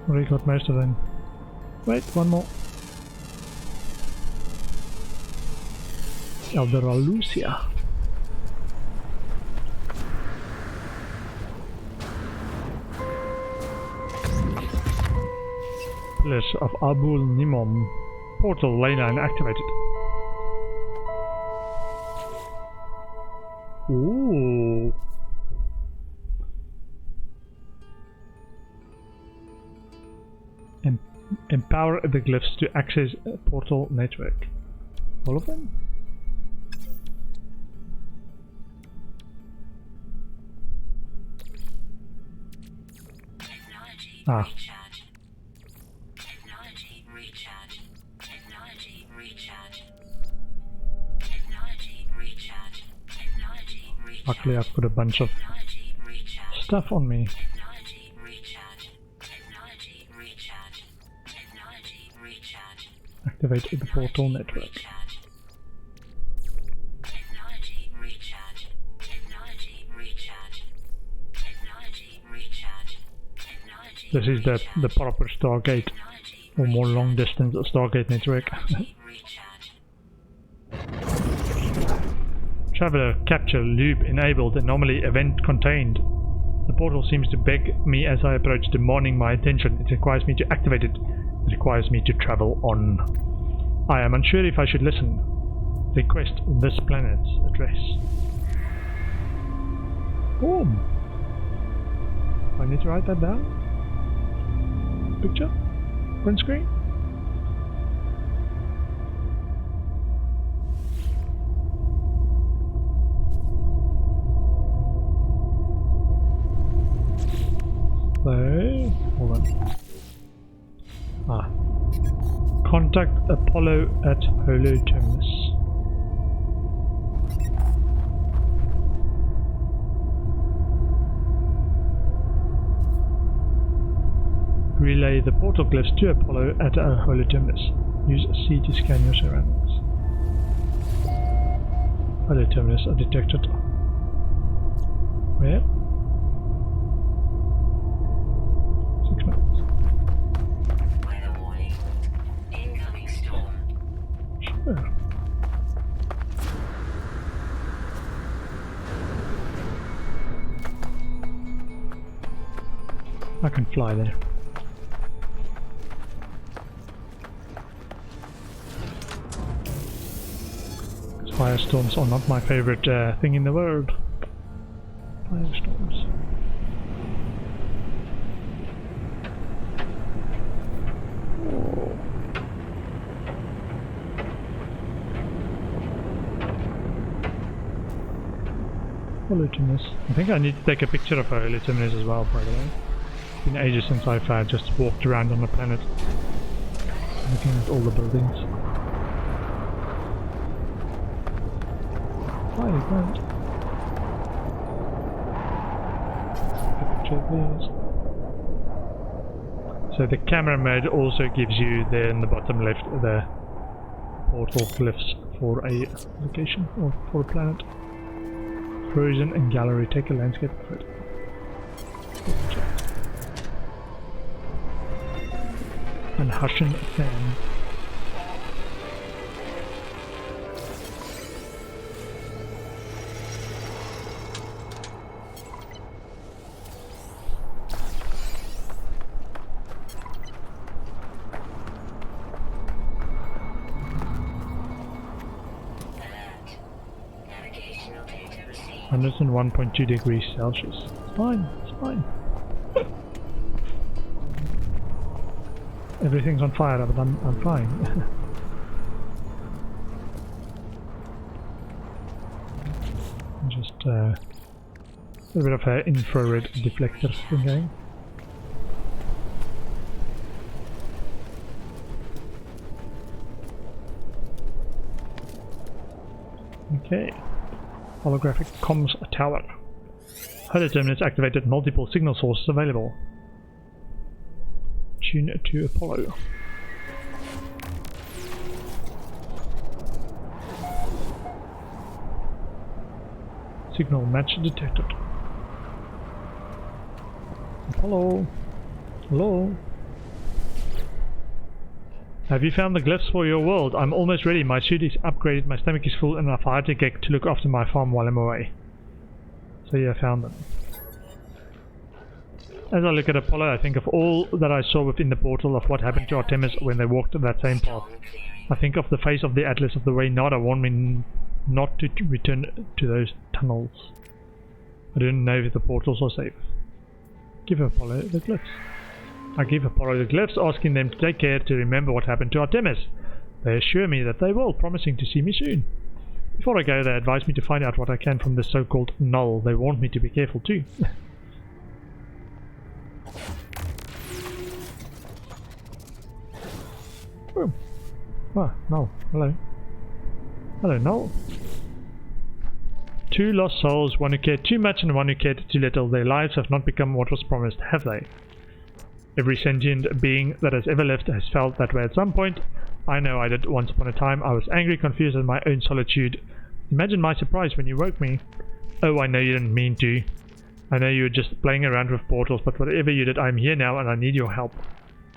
Already got most of them. Wait, one more. Eldoralucia. Pillars of Abul Nimom. Portal lane line activated. Ooh. Empower the glyphs to access a portal network. All of them? Ah. Luckily I've got a bunch of stuff on me. Activate the portal network. This is the proper Stargate, or more long distance Stargate network. Traveler capture loop enabled, anomaly event contained. The portal seems to beg me as I approach, demanding my attention. It requires me to activate it. It requires me to travel on. I am unsure if I should listen. Request this planet's address. Boom. I need to write that down. Picture? Print screen? So, hold on. Ah. Contact Apollo at Holo Terminus. Relay the portal glyphs to Apollo at our Holo Terminus. Use C to scan your surroundings. Holo Terminus are detected. Where? 6 minutes. Weather warning. Incoming storm. Sure. I can fly there. Firestorms are not my favorite thing in the world. Firestorms. Oh. Holo Terminus. I think I need to take a picture of Holo Terminus as well, by the way. It's been ages since I've just walked around on the planet, looking at all the buildings. Hi, Grant. Picture, please. So the camera mode also gives you there in the bottom left the portal glyphs for a location or for a planet. Frozen and gallery. Take a landscape photo. And Hushin fan. Navigational data received. 101.2 degrees Celsius. It's fine, it's fine. Everything's on fire, but I'm fine. Just a bit of an infrared deflector thing going. Okay. Holographic comms tower. Holo terminus activated, multiple signal sources available. Tune to Apollo. Signal match detected. Hello? Hello? Have you found the glyphs for your world? I'm almost ready. My suit is upgraded, my stomach is full, and I've hired a gig to look after my farm while I'm away. So yeah, I found them. As I look at Apollo, I think of all that I saw within the portal, of what happened to Artemis when they walked that same path. I think of the face of the Atlas, of the way Nada warned me not to return to those tunnels. I didn't know if the portals are safe. Give Apollo the glyphs. I give Apollo the glyphs, asking them to take care to remember what happened to Artemis. They assure me that they will, promising to see me soon. Before I go, they advise me to find out what I can from the so-called null. They warned me to be careful too. Oh. Ah, Null. Hello. Hello, Null. Two lost souls, one who cared too much and one who cared too little. Their lives have not become what was promised, have they? Every sentient being that has ever lived has felt that way at some point. I know I did once upon a time. I was angry, confused at my own solitude. Imagine my surprise when you woke me. Oh, I know you didn't mean to. I know you were just playing around with portals, but whatever you did, I'm here now and I need your help.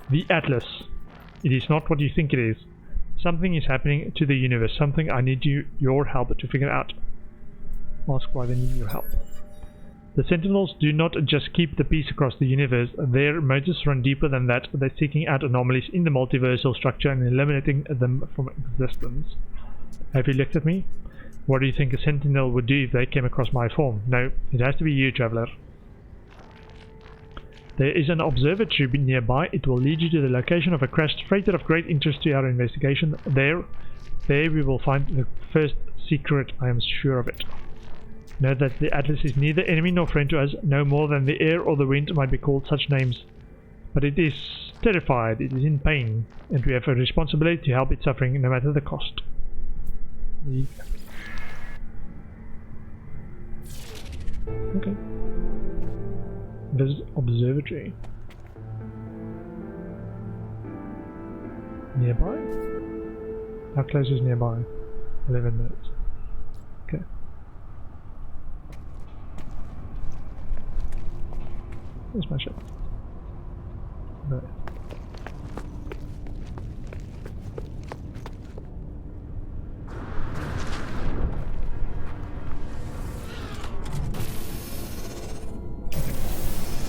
The Atlas. It is not what you think it is. Something is happening to the universe, something I need your help to figure out. Ask why they need your help. The Sentinels do not just keep the peace across the universe, their motives run deeper than that. They're seeking out anomalies in the multiversal structure and eliminating them from existence. Have you looked at me? What do you think a Sentinel would do if they came across my form? No, it has to be you, Traveler. There is an observatory nearby. It will lead you to the location of a crashed freighter of great interest to our investigation. There we will find the first secret, I am sure of it. Know that the Atlas is neither enemy nor friend to us, no more than the air or the wind might be called such names. But it is terrified, it is in pain, and we have a responsibility to help it suffering no matter the cost. Okay. Visit observatory. Nearby? How close is nearby? 11 minutes. Okay. Where's my ship? No.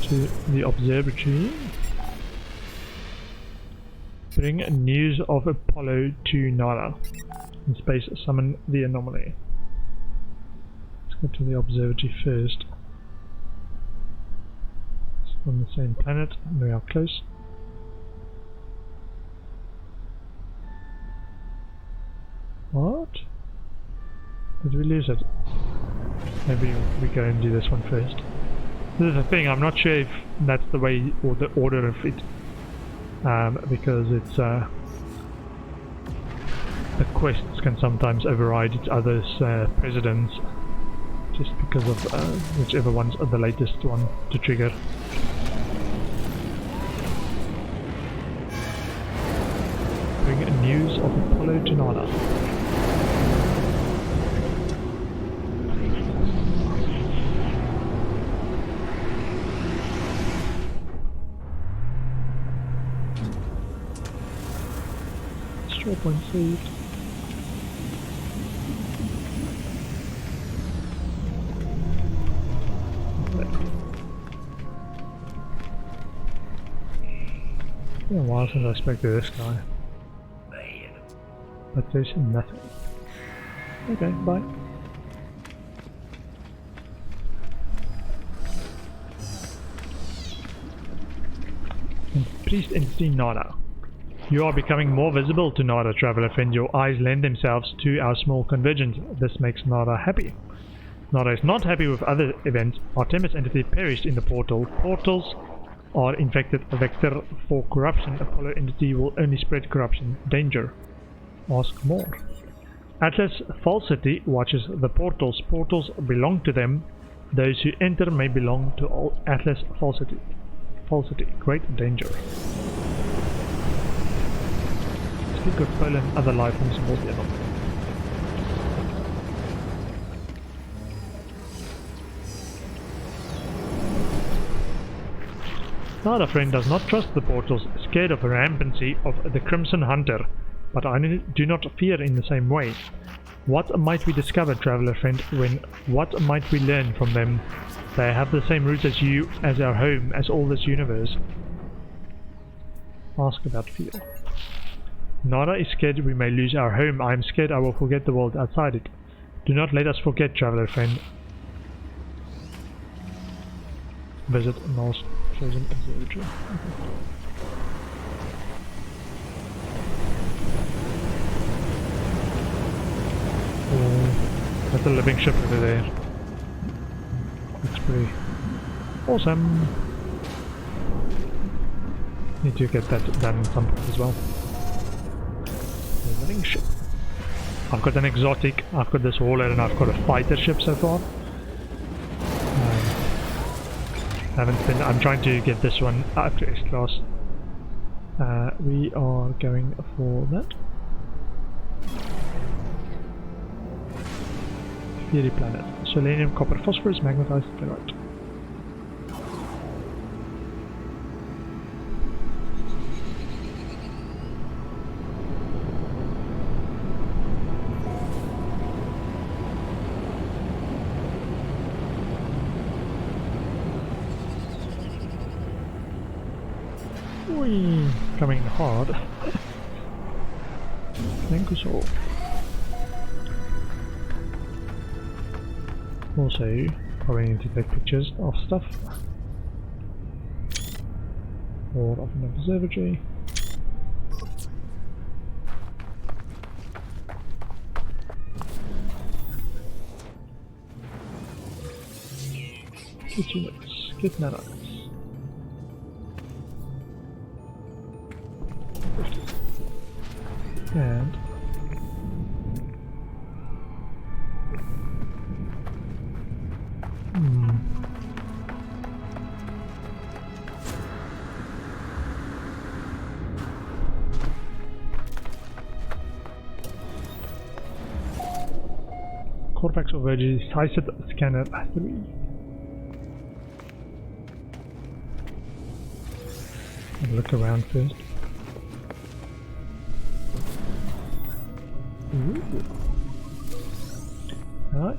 To the observatory. Bring news of Apollo to Nara. In space, summon the anomaly. Let's go to the observatory first. It's on the same planet, and we are close. What? Did we lose it? Maybe we go and do this one first. This is the thing, I'm not sure if that's the way or the order of it, because it's the quests can sometimes override each other's precedence, just because of whichever one's the latest one to trigger. Bring news of Apollo to Nara. Point saved. It's been a while since I spoke to this guy. But there's nothing. Okay, bye. Priest entity Nada. You are becoming more visible to Nada, Traveler friend. Your eyes lend themselves to our small convergence. This makes Nada happy. Nada is not happy with other events. Artemis entity perished in the portal. Portals are infected a vector for corruption. Apollo entity will only spread corruption. Danger. Ask more. Atlas Falsity watches the portals. Portals belong to them. Those who enter may belong to all Atlas Falsity. Falsity. Great danger. Speak of Poland, other life forms aboard the anomaly. Nada friend does not trust the portals, scared of the rampancy of the Crimson Hunter, but I do not fear in the same way. What might we discover, traveler friend, what might we learn from them? They have the same roots as you, as our home, as all this universe. Ask about fear. Nada is scared we may lose our home. I am scared I will forget the world outside it. Do not let us forget, traveler friend. Visit Null's chosen observatory. Oh, that's a living ship over there. Looks pretty awesome. Need to get that done at some point as well. A living ship. I've got an exotic, I've got this hauler, and I've got a fighter ship so far. I'm trying to get this one up to S-class. We are going for that. Fiery planet. Selenium, copper, phosphorus, magnetized ferrite. Coming hard. Thank you so. Also, probably need to take pictures of stuff. Or of an observatory. Get units, get nanites. And Corvax of Virgin Sighted Scanner 3. I'll look around first. Ooh. Nice.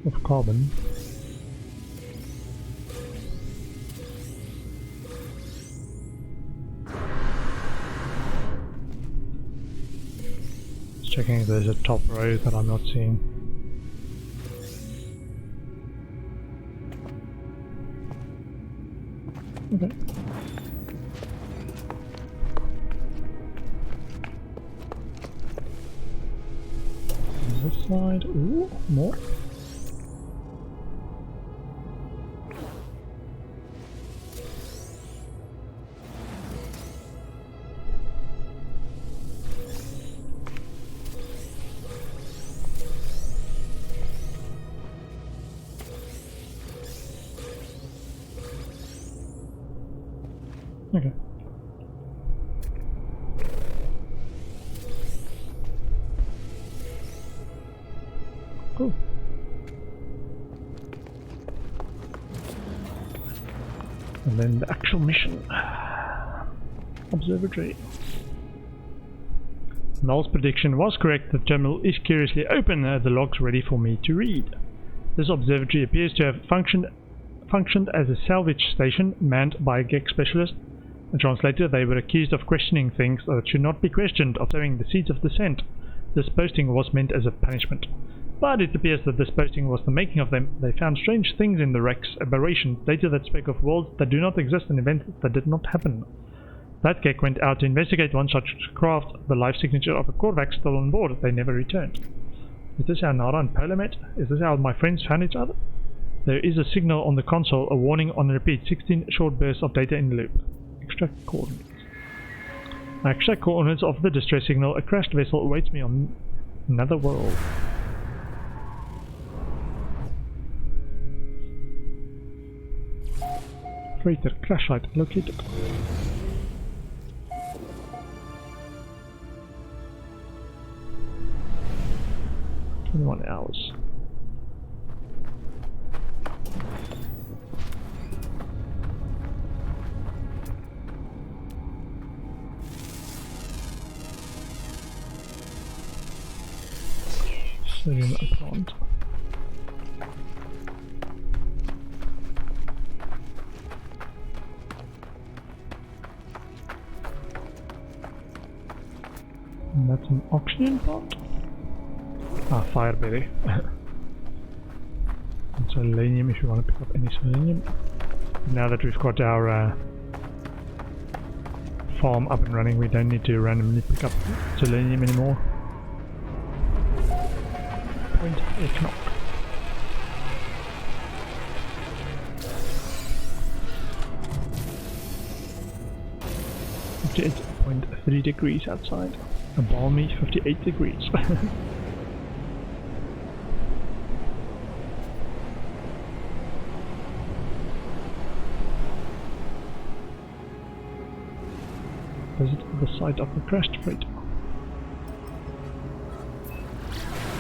Of carbon. Checking if there's a top row that I'm not seeing. Okay. On this side, ooh, more. Okay. Cool. And then the actual mission. Observatory. Null's prediction was correct. The terminal is curiously open. The logs ready for me to read. This observatory appears to have functioned as a salvage station manned by a GEC specialist. A translator, they were accused of questioning things that should not be questioned, of sowing the seeds of dissent. This posting was meant as a punishment. But it appears that this posting was the making of them. They found strange things in the wrecks, aberrations, data that spoke of worlds that do not exist and events that did not happen. That GEC went out to investigate one such craft, the life signature of a Corvax still on board. They never returned. Is this how Nara and Polar met? Is this how my friends found each other? There is a signal on the console, a warning on repeat, 16 short bursts of data in the loop. Extract coordinates. I extract coordinates of the distress signal. A crashed vessel awaits me on another world. Freighter crash site located. $21. Selenium plant. And that's an oxygen plant. Ah, fireberry. And selenium if you want to pick up any selenium. Now that we've got our farm up and running, we don't need to randomly pick up selenium anymore. Point a knock. 58.3 degrees outside. A balmy 58 degrees. Visit the site of the crashed freighter.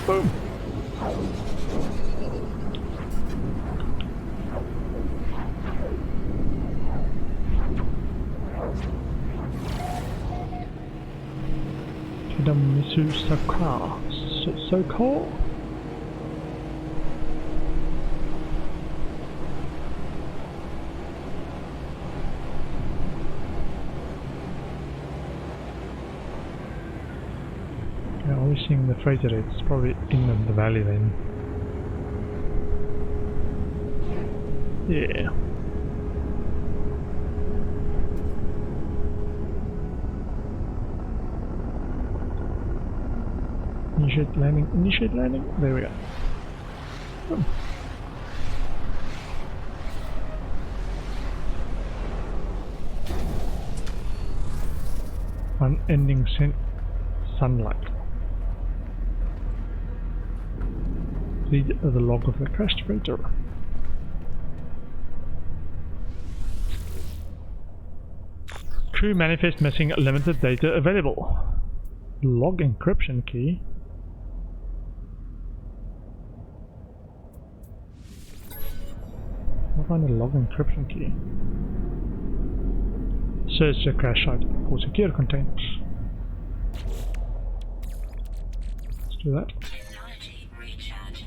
Boom! Misu Saka. Soko? Yeah, always seeing the freighter, it's probably in the valley then. Yeah. Initiate landing, there we go. Oh. Unending sunlight. Read the log of the crashed freighter. Crew manifest missing, limited data available. Log encryption key. I'll find a log encryption key. Search the crash site for secure containers. Let's do that. Technology recharge.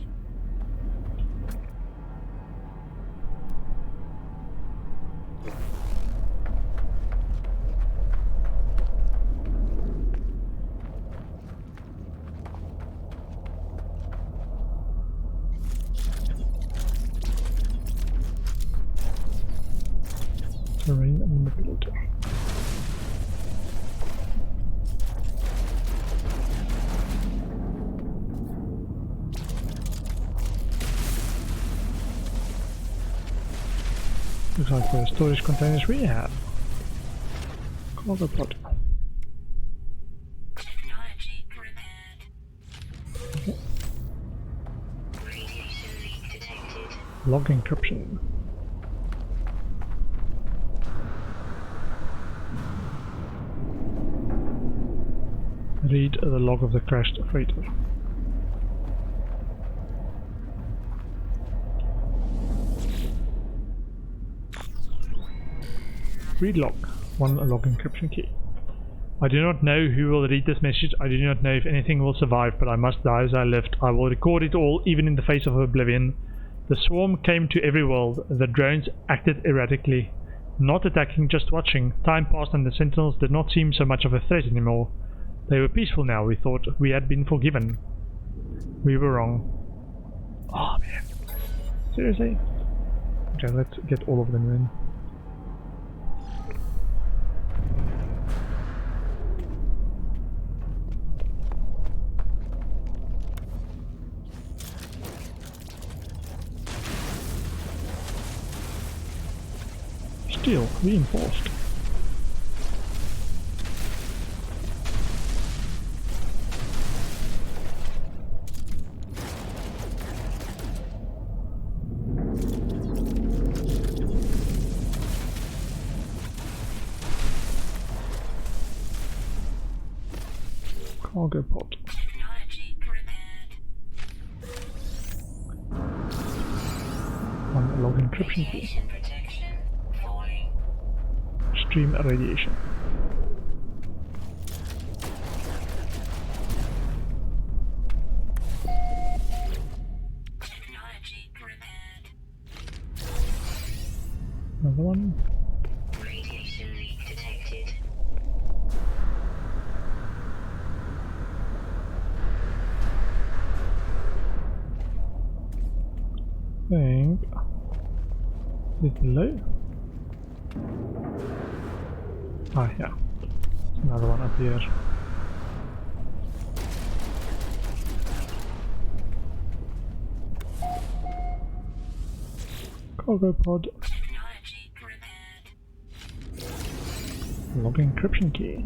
Terrain manipulator. Looks like for the storage containers we have. Cargo pod. Technology repaired. Okay. Radiation leak detected. Log encryption. Read the log of the crashed freighter. Read log. One log encryption key. I do not know who will read this message. I do not know if anything will survive, but I must die as I lived. I will record it all, even in the face of oblivion. The swarm came to every world. The drones acted erratically. Not attacking, just watching. Time passed and the sentinels did not seem so much of a threat anymore. They were peaceful now, we thought. We had been forgiven. We were wrong. Oh man. Seriously? Okay, let's get all of them in. Still reinforced. Cargo pod. Technology prepared. One log encryption key. Radiation protection falling. Stream radiation. Technology prepared. Another one. Radiation leak detected. Think. Is it below? Ah, yeah. There's another one up here. Cargo pod. Technology prepared. Log encryption key.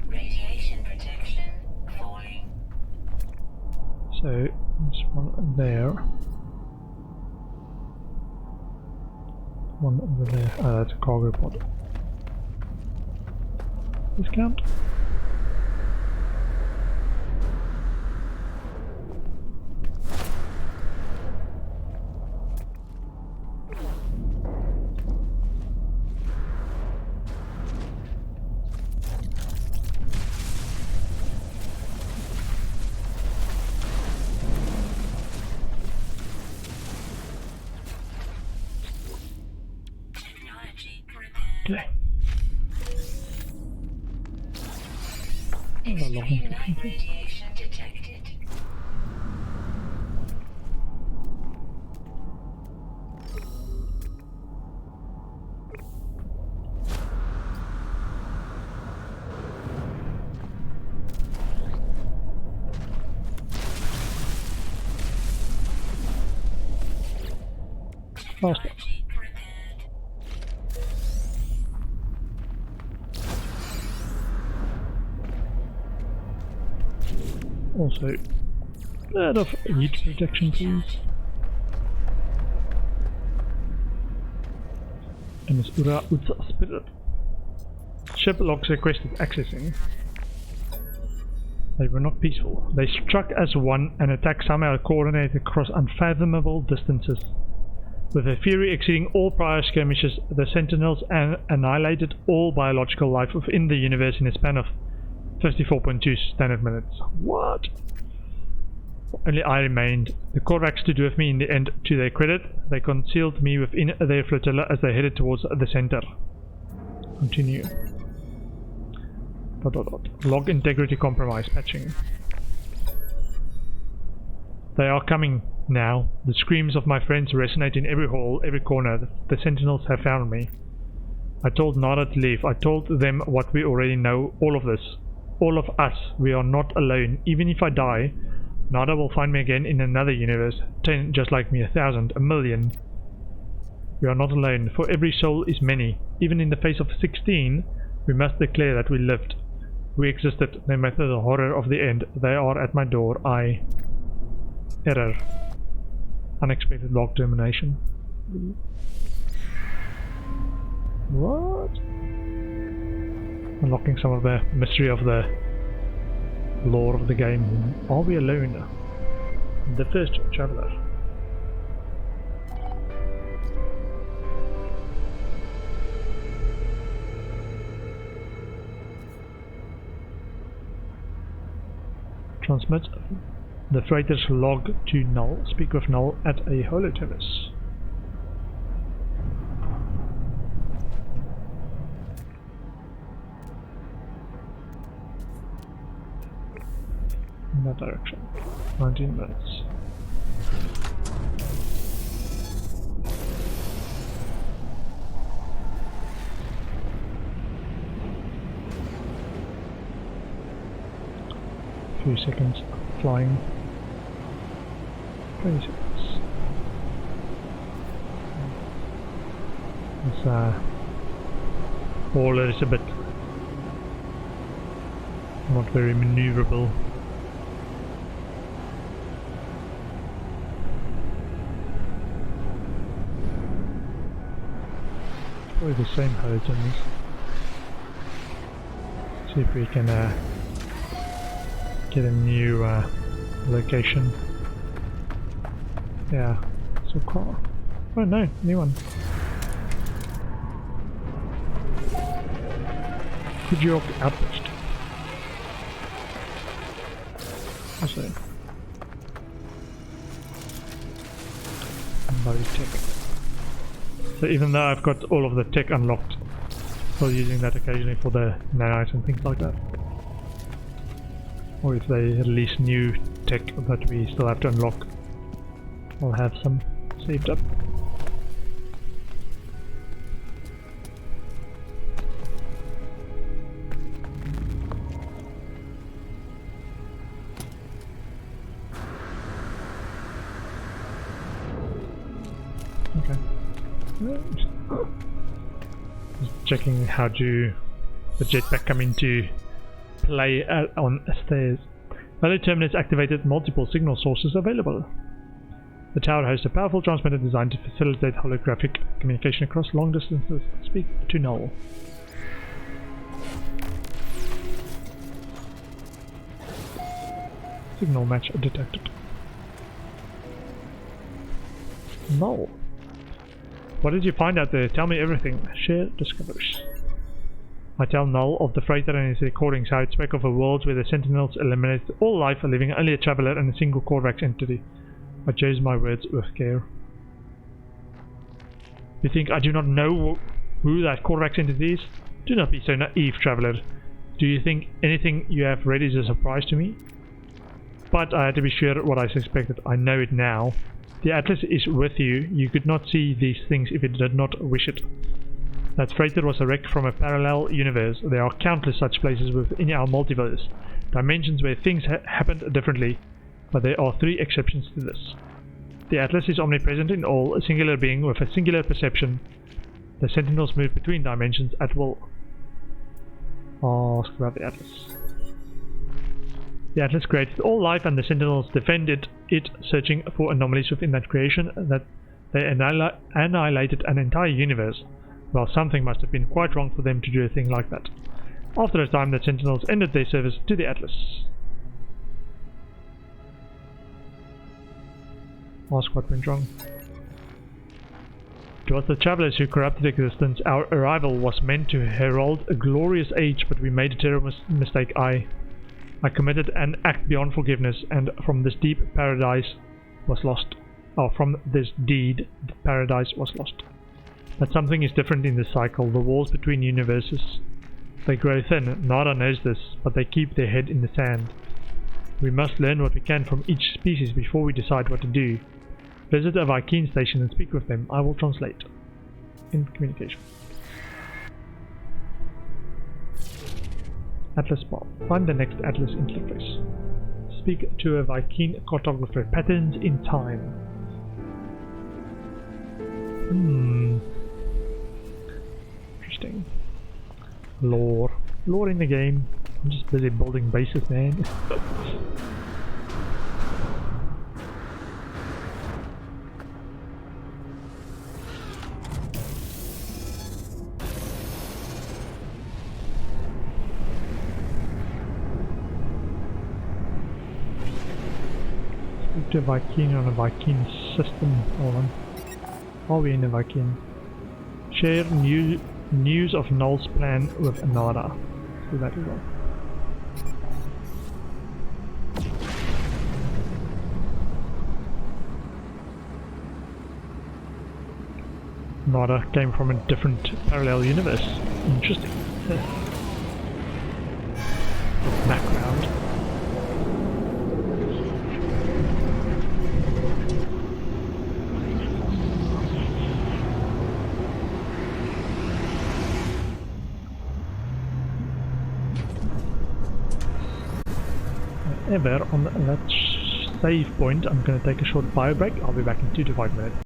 Radiation protection falling. So, this one there. One over there. Ah, that's a cargo pod. Discount. Technology prepared. Okay. Another log Extreme encryption night key. radiation detected. Faster. Technology prepared. Also, a bit of heat protection, please. And it's Ura Utsa Spirit. Ship logs requested accessing. They were not peaceful. They struck as one and attack somehow coordinated across unfathomable distances. With their fury exceeding all prior skirmishes, the Sentinels annihilated all biological life within the universe in a span of 54.2 standard minutes. What? Only I remained. The Korvax stood with me in the end. To their credit, they concealed me within their flotilla as they headed towards the center. Continue. ... Log integrity compromise. Patching. They are coming now. The screams of my friends resonate in every hall, every corner. The Sentinels have found me. I told Nara to leave. I told them what we already know. All of this. All of us. We are not alone. Even if I die, Nada will find me again in another universe. 10 just like me, 1,000, 1,000,000. We are not alone. For every soul is many. Even in the face of 16, we must declare that we lived. We existed, no matter the horror of the end. They are at my door. Error. Unexpected log termination. What? Unlocking some of the mystery of the lore of the game. Are we alone? The first traveler. Transmit the freighter's log to Null. Speak with Null at a holoterminus. In that direction. 19 minutes. Few seconds flying. 20 seconds. This hauler is a bit not very maneuverable. Probably the same hologens. See if we can get a new location. Yeah, so car. Oh no, new one. Good York Outpost. I see. Load tech. So even though I've got all of the tech unlocked, still using that occasionally for the nanites and things like that. Or if they release new tech that we still have to unlock, I'll have some saved up. Okay. Just checking how to the jetpack come into play on stairs. Value terminus activated, multiple signal sources available. The tower hosts a powerful transmitter designed to facilitate holographic communication across long distances. Speak to Null. Signal match detected. Null. What did you find out there? Tell me everything. Share discoveries. I tell Null of the freighter and his recordings how it spoke of a world where the Sentinels eliminated all life, leaving only a traveler and a single Korvax entity. I chose my words with care. You think I do not know who that Korvax entity is? Do not be so naive, traveler. Do you think anything you have read is a surprise to me? But I had to be sure what I suspected. I know it now. The Atlas is with you. You could not see these things if it did not wish it. That freighter was a wreck from a parallel universe. There are countless such places within our multiverse. Dimensions where things happened differently. But there are 3 exceptions to this. The Atlas is omnipresent in all, a singular being with a singular perception. The Sentinels move between dimensions at will. Ask about the Atlas. The Atlas created all life and the Sentinels defended it, searching for anomalies within that creation. That they annihilated an entire universe. Well, something must have been quite wrong for them to do a thing like that. After a time, the Sentinels ended their service to the Atlas. Ask what went wrong. It was the travelers who corrupted existence. Our arrival was meant to herald a glorious age, but we made a terrible mistake. I committed an act beyond forgiveness, and from this deep paradise was lost. From this deed, the paradise was lost. But something is different in this cycle. The walls between universes, they grow thin. Nada knows this, but they keep their head in the sand. We must learn what we can from each species before we decide what to do. Visit a Vy'keen station and speak with them. I will translate. In communication. Atlas bar. Find the next Atlas interface. Speak to a Vy'keen cartographer. Patterns in time. Interesting. Lore. Lore in the game. I'm just busy building bases, man. To Vy'keen on a Vy'keen system. Hold on. Are we in a Vy'keen? Share news of Null's plan with Nada. Do that as well. Nada came from a different parallel universe. Interesting. Background. Ever on that save point, I'm going to take a short bio break. I'll be back in 2 to 5 minutes.